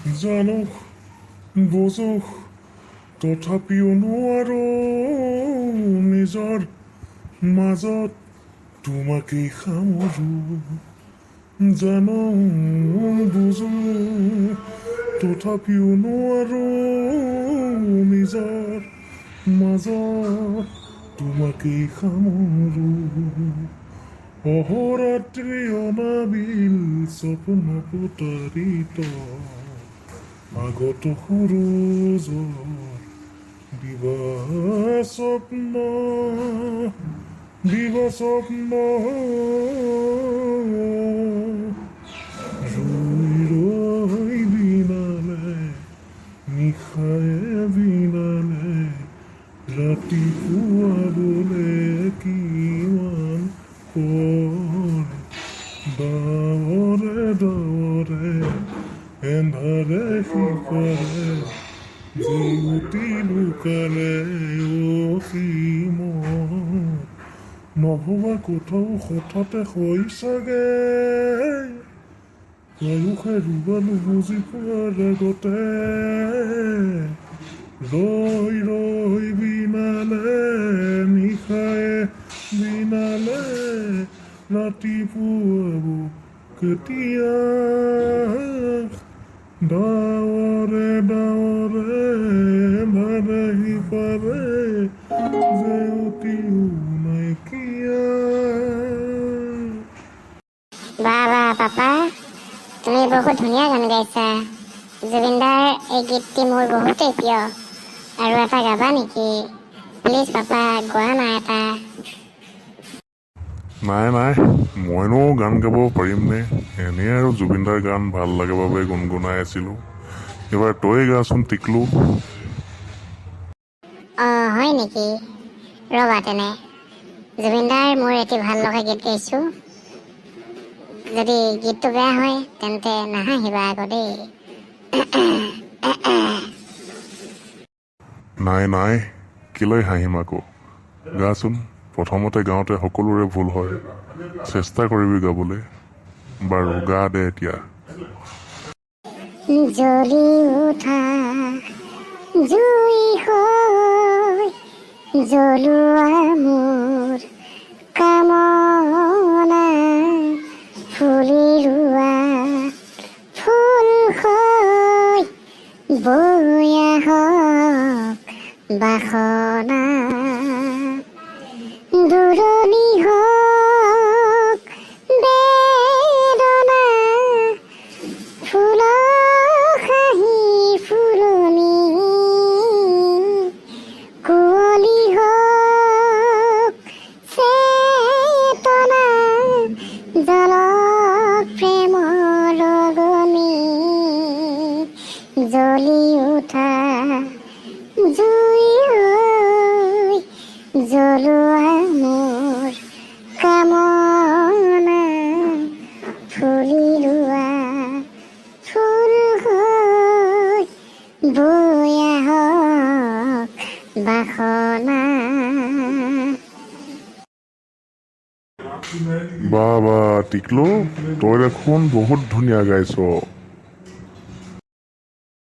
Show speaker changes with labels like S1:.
S1: জানক বুজক তথাপিও নোৱাৰো নিজৰ মাজত তোমাকেই সামৰো জানো বুজো তথাপিও নোৱাৰো নিজৰ মাজত তোমাকেই সামৰো অহৰাত্ৰি অনাবিল স্বপ্ন প্ৰতাৰিত আগত সূৰুজ দিবা স্বপ্ন ৰৈ বিনালে নিশায়ে বিনালে ৰাতিপুৱাবলে কিমান ডাৱৰে ডাৱৰে এন্ধাৰে সিপাৰে জেউতি লুকালে অসীমত নভবা কোথাও হঠাতে হৈ চাগে আয়ুষে ৰুবালো বুজি পোৱাৰ আগতে ৰৈ ৰৈ বিনালে নিশায়ে বিনালে ৰাতিপুৱাব কেতিয়া ডাৱৰে ডাৱৰে এন্ধাৰে সিপাৰে জেউতিও নাইকিয়া।
S2: বাহ বাহ পাপা, তুমি বহুত ধুনীয়া গান গাইছা। জুবিনদাৰ এই গীতটি মোৰ বহুতেই প্ৰিয়। আৰু এটা গাবা নেকি প্লিজ পাপা? গোৱা না এটা।
S1: নাই মইনো গান গাব পাৰিমনে? এনেই আৰু জুবিনদাৰ গান ভাল লাগে বাবে গুণগুণাই আছিলোঁ। এইবাৰ তই গাচোন টিকলু।
S2: হয় নেকি? ৰ'বা তেনে জুবিনদাৰ মোৰ এটি ভাল লগা গীত গাইছোঁ। যদি গীতটো বেয়া হয় তেন্তে নাহাঁহিবা আকৌ দেই।
S1: নাই কেলৈ হাঁহিম আকৌ? গাচোন। প্ৰথমতে গাওঁতে সকলোৰে ভুল হয়, চেষ্টা কৰিবি গাবলৈ। বাৰু গা দে এতিয়া।
S2: জ্বলি উঠা জুই হৈ জ্বলোৱা মোৰ কামনা, ফুলি ৰোৱা ফুল হৈ বৈ আহক বাসনা, দূৰণি হওক বেদনা, ফুলৰ হাঁহি ফুলনি, কুঁৱলী হওক চেতনা, জলক প্ৰেমৰ লগনি, জ্বলি উঠা জুই হৈ জ্বলোৱা মোৰ কামনা, ফুলি ৰোৱা ফুল হৈ বৈ আহক বাসনা।
S1: বা টিকলু, তই দেখোন বহুত ধুনীয়া গাইছ।